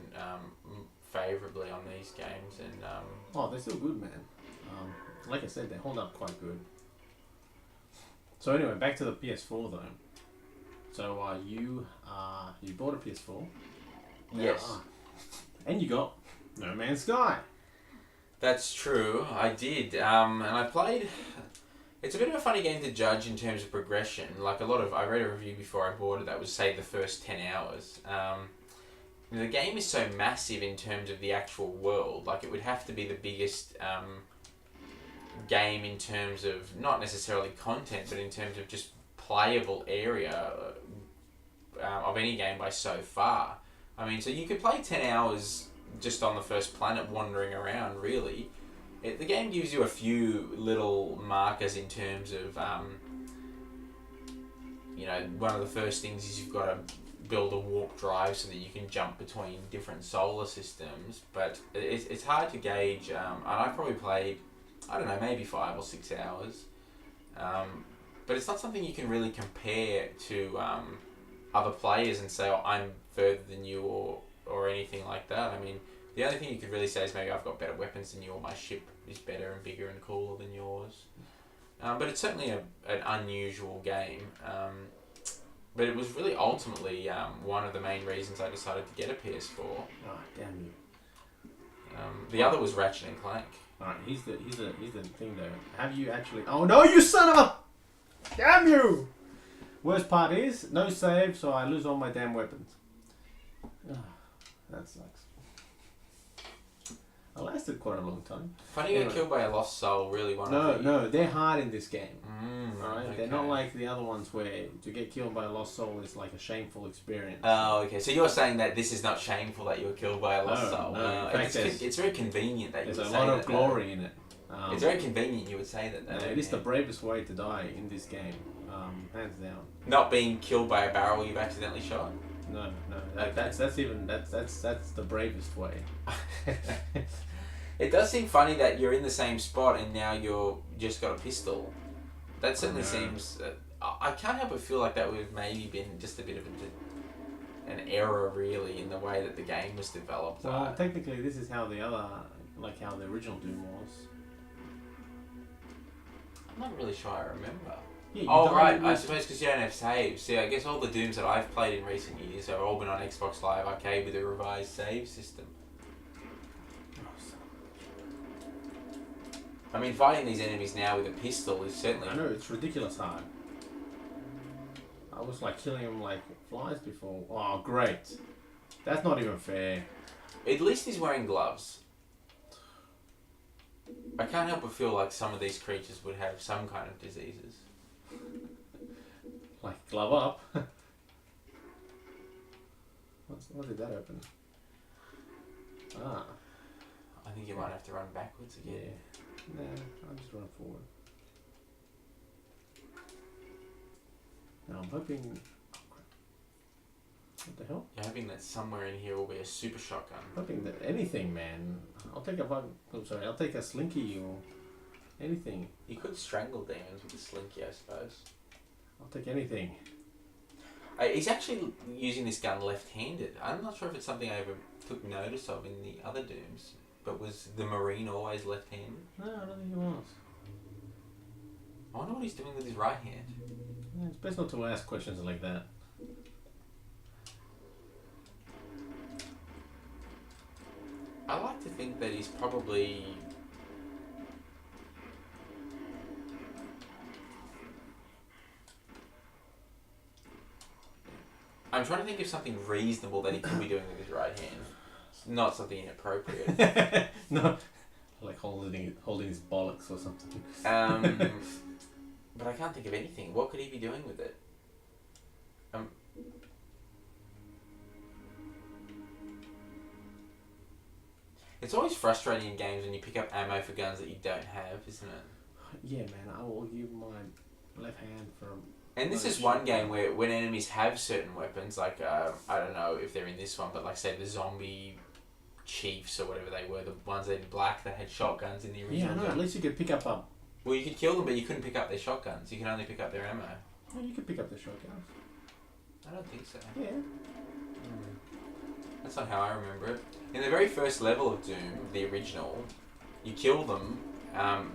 favourably on these games. And oh, they're still good, man. Like I said, they hold up quite good. So anyway, back to the PS4 though. So you bought a PS4. yes, and you got No Man's Sky. that's true. I did, and I played. It's a bit of a funny game to judge in terms of progression. Like I read a review before I bought it that was say the first 10 hours. The game is so massive in terms of the actual world. Like it would have to be the biggest game in terms of not necessarily content, but in terms of just playable area of any game by so far. I mean, so you could play 10 hours just on the first planet wandering around, really. The game gives you a few little markers in terms of, one of the first things is you've got to build a warp drive so that you can jump between different solar systems, but it's hard to gauge, and I probably played, I don't know, maybe 5 or 6 hours, but it's not something you can really compare to other players and say, oh, I'm further than you or anything like that. I mean, the only thing you could really say is maybe I've got better weapons than you, or my ship is better and bigger and cooler than yours. But it's certainly an unusual game. But it was really ultimately one of the main reasons I decided to get a PS4. Oh, damn you. The other was Ratchet and Clank. Alright, here's the thing though. Have you actually... Oh no, you son of a... Damn you! Worst part is, no save, so I lose all my damn weapons. Oh, that sucks. I lasted quite a long time. Funny you got killed by a lost soul, really one of the... No, they're hard in this game. Alright, okay. they're not like the other ones where to get killed by a lost soul is like a shameful experience. Oh, okay. So you're saying that this is not shameful that you were killed by a lost soul? No. In fact, it's very convenient that you would say that. There's a lot of glory in it. It's very convenient you would say that. It is the bravest way to die in this game, hands down. Not being killed by a barrel you've accidentally shot? No. Okay. That's the bravest way. It does seem funny that you're in the same spot and now you're just got a pistol. That certainly seems... I can't help but feel like that would have maybe been just a bit of an error, really, in the way that the game was developed. Well, technically, this is how the original Doom was. I'm not really sure I remember. Yeah, right. I suppose because you don't have saves. See, I guess all the Dooms that I've played in recent years have all been on Xbox Live Arcade with a revised save system. I mean, fighting these enemies now with a pistol is certainly... I know, it's ridiculous hard. I was like killing them like flies before. Oh, great. That's not even fair. At least he's wearing gloves. I can't help but feel like some of these creatures would have some kind of diseases. Like, glove up. What did that open? Ah. I think you might have to run backwards again. Yeah. Nah, I'll just run forward. Now I'm hoping... What the hell? You're hoping that somewhere in here will be a super shotgun. Hoping that anything, man. I'll take a slinky or anything. You could strangle demons with a slinky, I suppose. I'll take anything. He's actually using this gun left-handed. I'm not sure if it's something I ever took notice of in the other Dooms. But was the Marine always left-handed? No, I don't think he was. I wonder what he's doing with his right hand. Yeah, it's best not to ask questions like that. I like to think that he's probably... I'm trying to think of something reasonable that he could be doing with his right hand. Not something inappropriate. No. Like holding his bollocks or something. But I can't think of anything. What could he be doing with it? It's always frustrating in games when you pick up ammo for guns that you don't have, isn't it? Yeah, man. I will give my left hand for... And this is one game where when enemies have certain weapons, like, I don't know if they're in this one, but like say the zombie chiefs or whatever they were, the ones that in black that had shotguns in the original Yeah, I know. game. At least you could pick up Well, you could kill them, but you couldn't pick up their shotguns. You can only pick up their ammo. Oh, you could pick up the shotguns. I don't think so. Yeah. That's not how I remember it. In the very first level of Doom, the original, you kill them.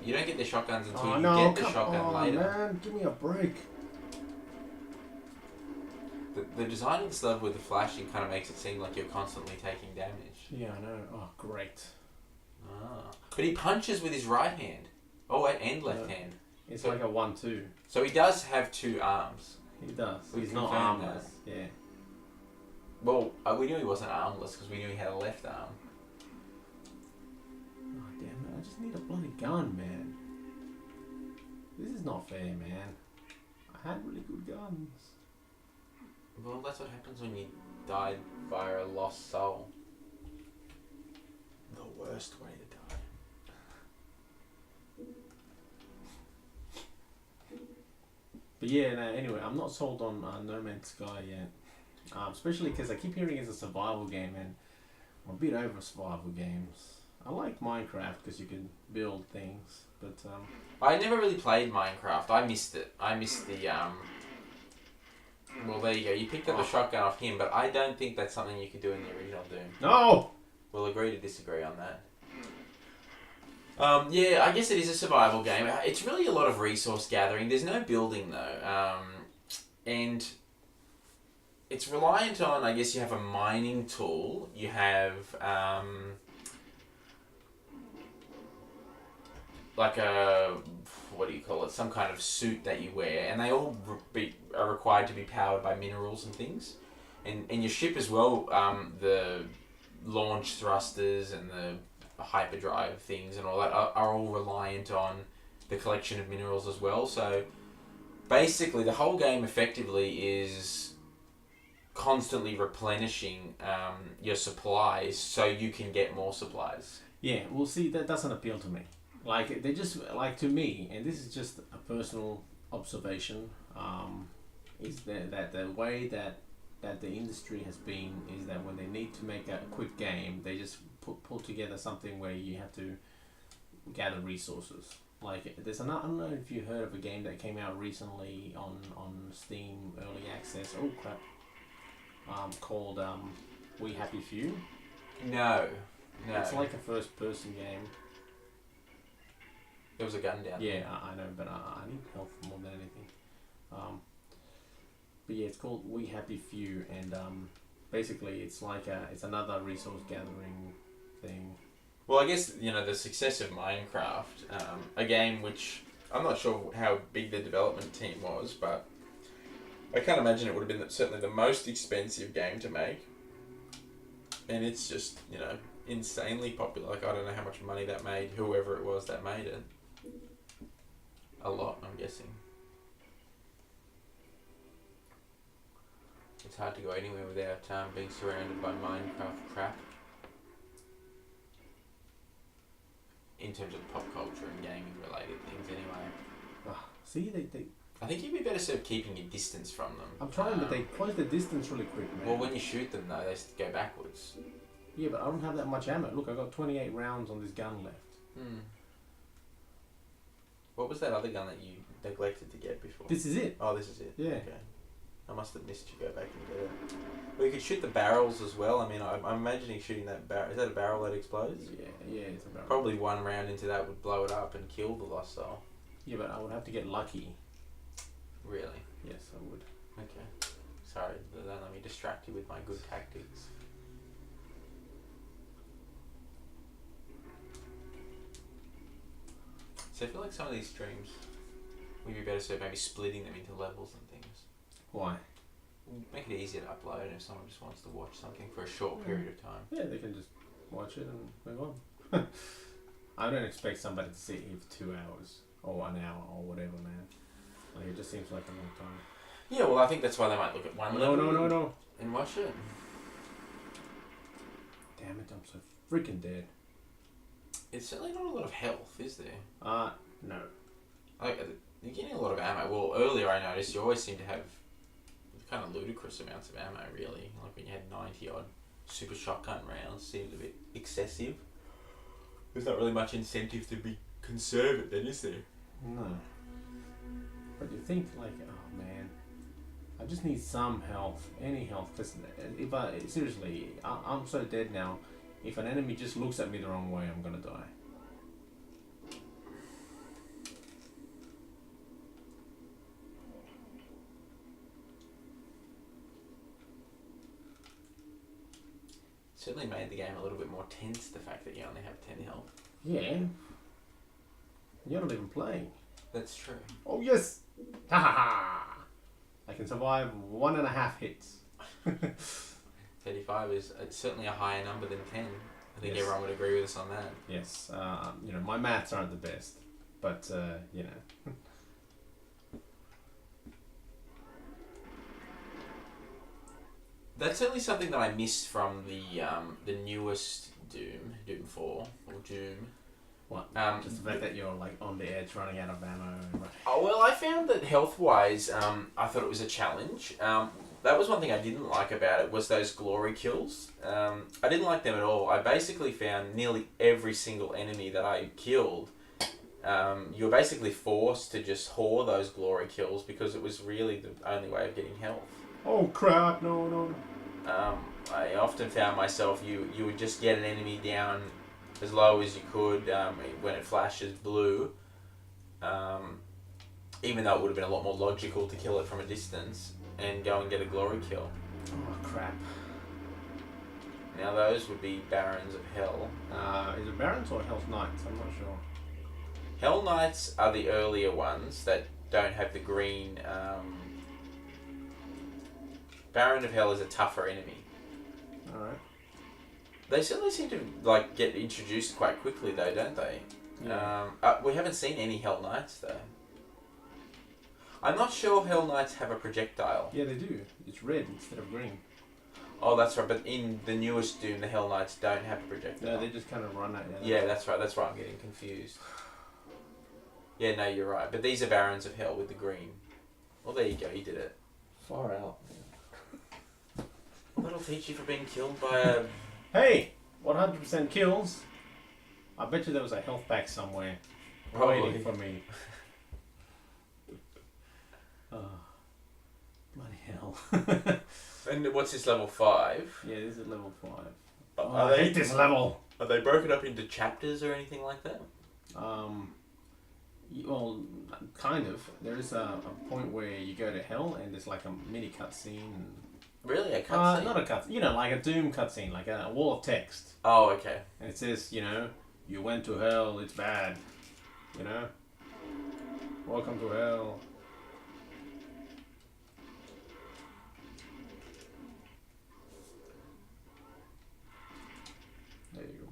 You don't get their shotguns until you get the shotgun later. Man, give me a break. The design of this level with the flashing kind of makes it seem like you're constantly taking damage. Yeah, I know. Oh, great. But he punches with his right hand. Oh, wait, and left hand. It's like a 1-2. So he does have two arms. He does. We He's not confirmed armless. that. Yeah. Well, we knew he wasn't armless because we knew he had a left arm. Oh, damn it. I just need a bloody gun, man. This is not fair, man. I had really good guns. Well, that's what happens when you died via a lost soul. The worst way to die. But yeah, no, anyway, I'm not sold on No Man's Sky yet. Especially because I keep hearing it's a survival game, and I'm a bit over survival games. I like Minecraft because you can build things, but I never really played Minecraft. I missed it. I missed the Well, there you go. You picked up the shotgun off him, but I don't think that's something you could do in the original Doom. no. We'll agree to disagree on that. Yeah, I guess it is a survival game. It's really a lot of resource gathering. There's no building though, and it's reliant on. I guess you have a mining tool. You have like a what do you call it? Some kind of suit that you wear, and they all are required to be powered by minerals and things. And your ship as well. The launch thrusters and the hyperdrive things and all that are all reliant on the collection of minerals as well. So basically the whole game effectively is constantly replenishing your supplies so you can get more supplies. Yeah, well, see, that doesn't appeal to me. Like, they just, like, to me, and this is just a personal observation, is that the way that the industry has been is that when they need to make a quick game, they just pull together something where you have to gather resources. Like, there's I don't know if you heard of a game that came out recently on Steam Early Access. Oh crap! Called We Happy Few. No. It's like a first-person game. There was a gun down there. Yeah, I know, but I need help more than anything. But yeah, it's called We Happy Few, and basically it's like it's another resource gathering thing. Well, I guess, the success of Minecraft, a game which I'm not sure how big the development team was, but I can't imagine it would have been certainly the most expensive game to make. And it's just, insanely popular. Like, I don't know how much money that made, whoever it was that made it. A lot, I'm guessing. It's hard to go anywhere without being surrounded by Minecraft crap. In terms of pop culture and gaming related things, anyway. See, they I think you'd be better served keeping your distance from them. I'm trying, but they close the distance really quick, man. Well, when you shoot them, though, they go backwards. Yeah, but I don't have that much ammo. Look, I got 28 rounds on this gun left. What was that other gun that you neglected to get before? This is it. Oh, this is it. Yeah. Okay. I must have missed you. Go back and get it. Well, you could shoot the barrels as well. I mean, I'm imagining shooting that barrel. Is that a barrel that explodes? Yeah, it's a barrel. Probably one round into that would blow it up and kill the lost soul. Yeah, but I would have to get lucky. Really? Yes, I would. Okay. Sorry, don't let me distract you with my good tactics. So I feel like some of these streams, we'd be better served maybe splitting them into levels and things. Why? Make it easier to upload if someone just wants to watch something for a short period of time. Yeah, they can just watch it and move on. I don't expect somebody to sit here for 2 hours or an hour or whatever, man. Like, it just seems like a long time. Yeah, well, I think that's why they might look at one level. No. And watch it. Damn it, I'm so freaking dead. It's certainly not a lot of health, is there? No. Like, you're getting a lot of ammo. Well, earlier I noticed you always seem to have kind of ludicrous amounts of ammo, really. Like when you had 90 odd super shotgun rounds, seemed a bit excessive. There's not really much incentive to be conservative then, is there? No. But you think like, oh man, I just need some health, any health. Because if seriously, I'm so dead now. If an enemy just looks at me the wrong way, I'm gonna die. Certainly made the game a little bit more tense, the fact that you only have 10 health. Yeah. You're not even playing. That's true. Oh yes! Ha ha ha! I can survive 1.5 hits. 35 is certainly a higher number than 10. I think Yes. everyone would agree with us on that. Yes. My maths aren't the best, but you know. That's certainly something that I missed from the newest Doom 4 or Doom. What? Just the fact that you're like on the edge, running out of ammo. Oh well, I found that health-wise, I thought it was a challenge. That was one thing I didn't like about it, was those glory kills. I didn't like them at all. I basically found nearly every single enemy that I killed, you were basically forced to just whore those glory kills because it was really the only way of getting health. Oh crap! No. I often found myself, you would just get an enemy down as low as you could when it flashes blue, even though it would have been a lot more logical to kill it from a distance and go and get a glory kill. Oh crap! Now those would be Barons of Hell. Is it Barons or Hell's Knights? I'm not sure. Hell Knights are the earlier ones that don't have the green. Baron of Hell is a tougher enemy. Alright. They certainly seem to like get introduced quite quickly though, don't they? Yeah. We haven't seen any Hell Knights though. I'm not sure Hell Knights have a projectile. Yeah, they do. It's red instead of green. Oh, that's right. But in the newest Doom, the Hell Knights don't have a projectile. No, they just kind of run at you. Yeah, that's right. That's why I'm getting confused. Yeah, no, you're right. But these are Barons of Hell with the green. Well, there you go. You did it. Far out. Well, that'll teach you for being killed by a... Hey! 100% kills. I bet you there was a health pack somewhere Probably. waiting for me. Oh, bloody hell. And what's this, level 5? Yeah, this is level 5. Are I hate this level. Are they broken up into chapters or anything like that? Well, kind of. There is a point where you go to hell and there's like a mini cutscene. Really? A cutscene? Not a cutscene. You know, like a Doom cutscene, like a wall of text. Oh, okay. And it says, you went to hell, it's bad. Welcome to hell. There you go.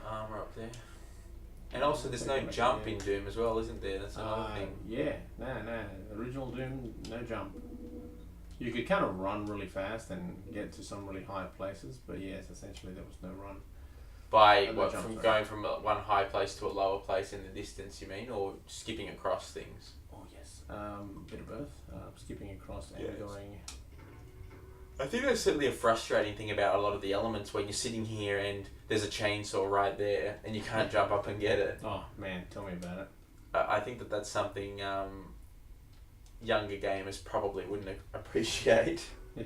Armor up there. And also there's no jump in Doom as well, isn't there? That's another thing. Yeah, no. Original Doom, no jump. You could kind of run really fast and get to some really high places, but yes, essentially there was no run. By No what, jump, from sorry. going from one high place to a lower place in the distance, you mean? Or skipping across things? Oh yes, bit of both. Skipping across and Yes. going. I think that's certainly a frustrating thing about a lot of the elements where you're sitting here and there's a chainsaw right there and you can't jump up and get it. Oh man, tell me about it. I think that that's something younger gamers probably wouldn't appreciate. Yeah.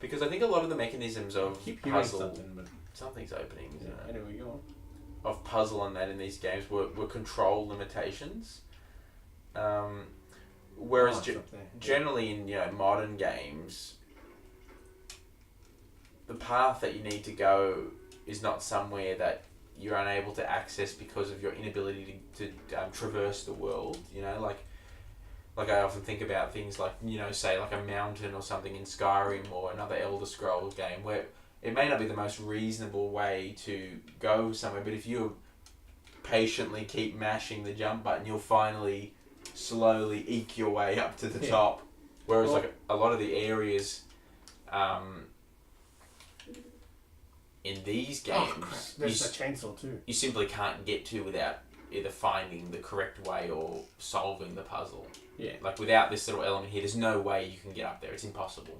Because I think a lot of the mechanisms of Keep hearing puzzle... something, but Something's opening, isn't it? anyway, go on. Of puzzle and that in these games were control limitations. Whereas Oh, it's up there. generally in modern games, the path that you need to go is not somewhere that you're unable to access because of your inability to traverse the world. Like I often think about things like say like a mountain or something in Skyrim or another Elder Scrolls game where it may not be the most reasonable way to go somewhere, but if you patiently keep mashing the jump button, you'll finally slowly eke your way up to the top. Whereas like a lot of the areas in these games, There's a chainsaw too. you simply can't get to without either finding the correct way or solving the puzzle. Yeah. Like, without this little element here, there's no way you can get up there. It's impossible.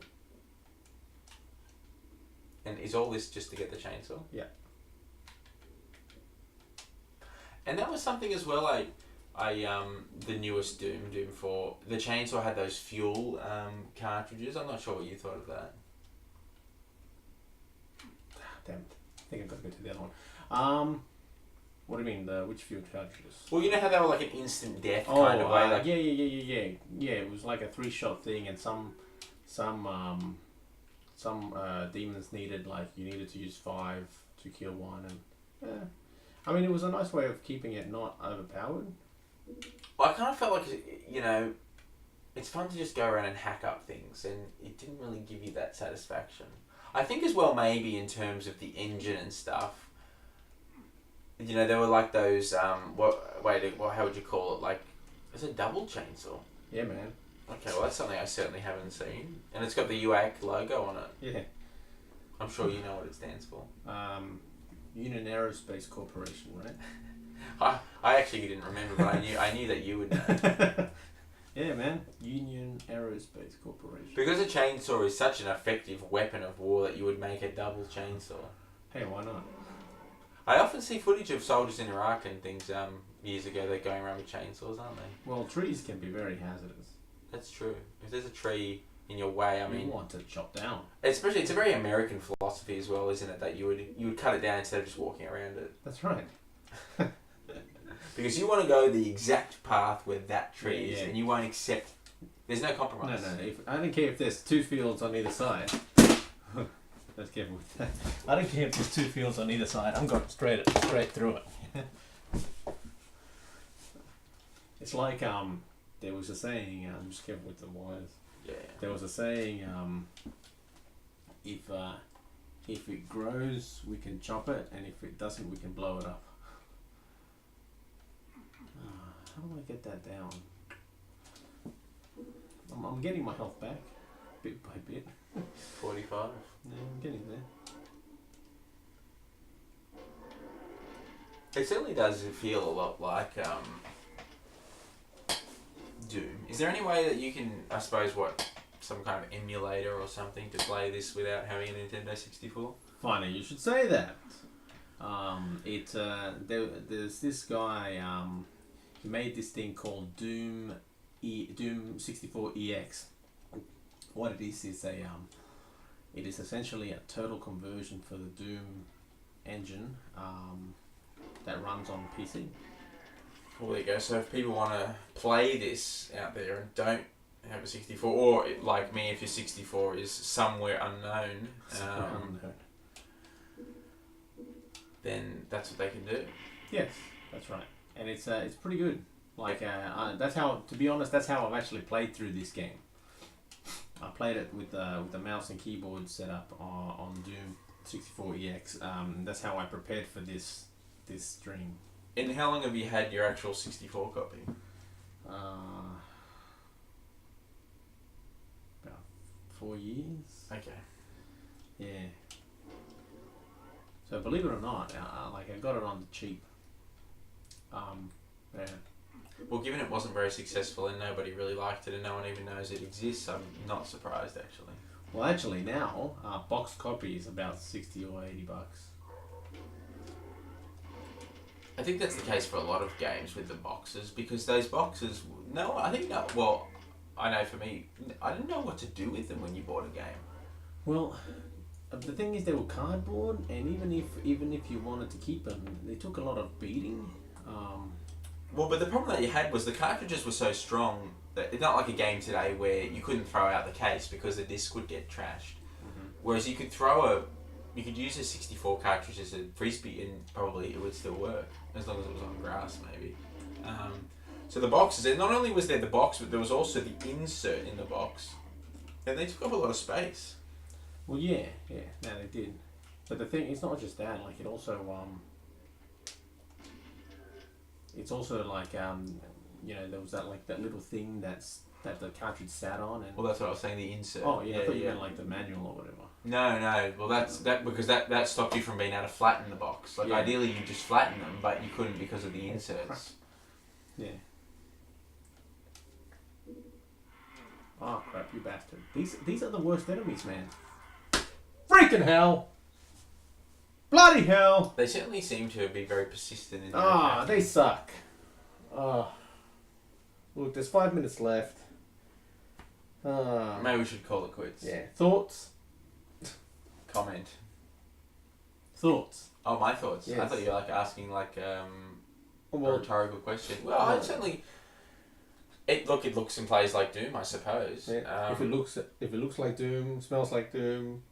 And is all this just to get the chainsaw? Yeah. And that was something as well, the newest Doom 4, the chainsaw had those fuel cartridges. I'm not sure what you thought of that. Damn it. I think I've got to go to the other one. What do you mean, which fuel cartridges? Well, you know how they were like an instant death kind of way? Like, Yeah, it was like a 3-shot thing, and some demons needed, like, you needed to use 5 to kill one, and I mean, it was a nice way of keeping it not overpowered. Well, I kind of felt like, you know, it's fun to just go around and hack up things, and it didn't really give you that satisfaction. I think as well, maybe in terms of the engine and stuff, you know, there were like those, how would you call it? Like, it's a double chainsaw. Yeah, man. Okay, well, that's something I certainly haven't sine. And it's got the UAC logo on it. Yeah. I'm sure you know what it stands for. Union Aerospace Corporation, right? I actually didn't remember, but I knew that you would know. Yeah, man. Union Aerospace Corporation. Because a chainsaw is such an effective weapon of war that you would make a double chainsaw. Hey, why not? I often see footage of soldiers in Iraq and things years ago. They're going around with chainsaws, aren't they? Well, trees can be very hazardous. That's true. If there's a tree in your way, I mean, you want to chop down. Especially, it's a very American philosophy as well, isn't it? That you would cut it down instead of just walking around it. That's right. Because you want to go the exact path where that tree is, Yeah. and you won't accept. There's no compromise. No. I don't care if there's 2 fields on either side. Let's careful with that. I don't care if there's 2 fields on either side. I'm going straight through it. It's like there was a saying. I'm just careful with the wires. Yeah. There was a saying. If it grows, we can chop it, and if it doesn't, we can blow it up. How do I get that down? I'm getting my health back, bit by bit. 45. Yeah, I'm getting there. It certainly does feel a lot like Doom. Is there any way that you can, I suppose, some kind of emulator or something to play this without having a Nintendo 64? Funny you should say that. There's this guy. He made this thing called Doom 64 EX. What it is it is essentially a total conversion for the Doom engine that runs on PC. Well, there you go. So if people want to play this out there and don't have a 64, or like me, if your 64 is somewhere unknown, then that's what they can do. Yes, that's right, and it's pretty good. Like that's how, to be honest, that's how I've actually played through this game. I played it with the mouse and keyboard set up on Doom 64 EX. That's how I prepared for this stream. And how long have you had your actual 64 copy? About 4 years. Okay. Yeah. So believe it or not, like I got it on the cheap. Yeah. Well, given it wasn't very successful and nobody really liked it and no one even knows it exists, I'm not surprised actually. Well, actually now, box copy is about 60 or 80 bucks. I think that's the case for a lot of games with the boxes, because those boxes, I know for me, I didn't know what to do with them when you bought a game. Well, the thing is they were cardboard, and even if you wanted to keep them, they took a lot of beating. Well, but the problem that you had was the cartridges were so strong that it's not like a game today where you couldn't throw out the case because the disc would get trashed. Mm-hmm. Whereas you could use a 64 cartridge as a frisbee and probably it would still work, as long as it was on grass maybe. So the boxes, and not only was there the box, but there was also the insert in the box, and they took up a lot of space. Well, yeah, no, they did. But the thing, it's not just that. Like, it also, it's also like, there was that little thing that's that the cartridge sat on. And Well, that's what I was saying. The insert. oh yeah, I thought you meant like the manual or whatever. No. Well, that's because that stopped you from being able to flatten the box. Like ideally, you just flatten them, but you couldn't because of the inserts. Yeah. Oh crap, you bastard! These are the worst enemies, man. Freaking hell! Bloody hell! They certainly seem to be very persistent in their Ah, attacking. they suck. Look, there's 5 minutes left. Maybe we should call it quits. Yeah. Thoughts? Comment. Thoughts? Oh, my thoughts. Yes. I thought you were like asking like a Well, rhetorical question. Well, I'd certainly. It looks and plays like Doom, I suppose. yeah. If it looks like Doom, smells like Doom,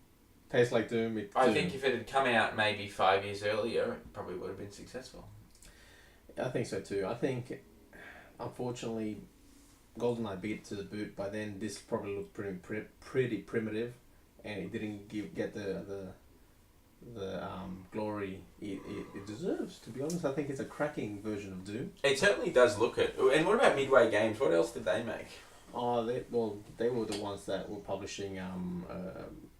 tastes like Doom, I think if it had come out maybe 5 years earlier, it probably would have been successful. I think so too. I think, unfortunately, GoldenEye beat it to the boot. By then, this probably looked pretty primitive, and it didn't get the glory it deserves. To be honest, I think it's a cracking version of Doom. It certainly does look it. And what about Midway Games? What else did they make? Oh, they were the ones that were publishing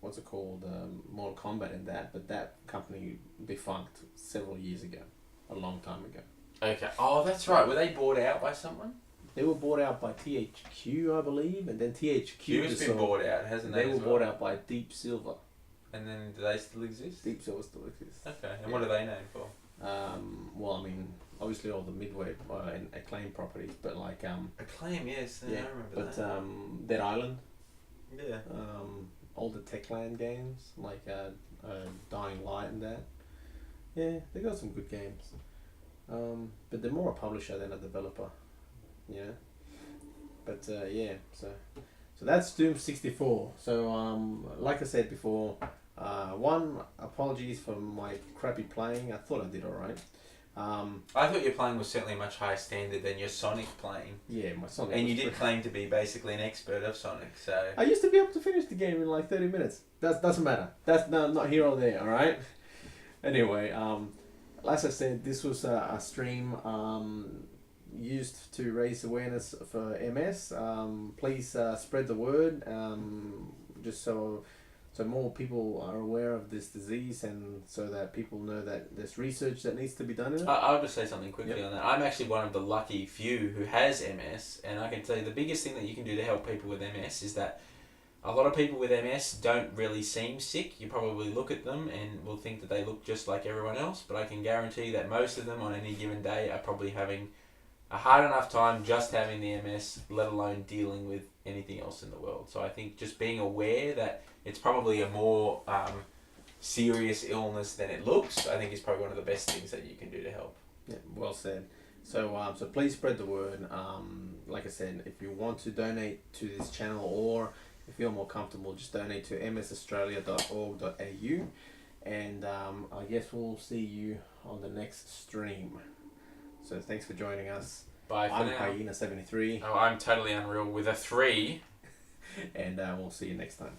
what's it called, Mortal Kombat and that, but that company defunct several years ago, a long time ago. Okay. Oh, that's right. Were they bought out by someone? They were bought out by THQ, I believe, and then THQ Q has been bought out, hasn't They they? were bought out by Deep Silver. And then do they still exist? Deep Silver still exists. Okay. And what are they known for? Well, I mean, obviously all the Midway and Acclaim properties, but like Acclaim, yes. I remember but that. Dead Island. Yeah. All the Techland games like Dying Light and that. Yeah, they got some good games. But they're more a publisher than a developer. Yeah. But yeah, so that's Doom 64. So like I said before, one, apologies for my crappy playing. I thought I did alright. I thought your playing was certainly a much higher standard than your Sonic playing. Yeah, my Sonic. And you did claim to be basically an expert of Sonic, so... I used to be able to finish the game in like 30 minutes. That doesn't matter. That's not here or there, alright? Anyway, as I said, this was a stream used to raise awareness for MS. Please spread the word, just so more people are aware of this disease, and so that people know that there's research that needs to be done in it. I'll just say something quickly on that. I'm actually one of the lucky few who has MS, and I can tell you the biggest thing that you can do to help people with MS is that a lot of people with MS don't really seem sick. You probably look at them and will think that they look just like everyone else, but I can guarantee that most of them on any given day are probably having a hard enough time just having the MS, let alone dealing with anything else in the world. So I think just being aware that it's probably a more serious illness than it looks, I think is probably one of the best things that you can do to help. Yeah, well said. So so please spread the word. Like I said, if you want to donate to this channel, or if you're more comfortable, just donate to msaustralia.org.au, and I guess we'll see you on the next stream. So thanks for joining us. Bye for I'm now. Hyena73. Oh, I'm totally unreal with a 3. And we'll see you next time.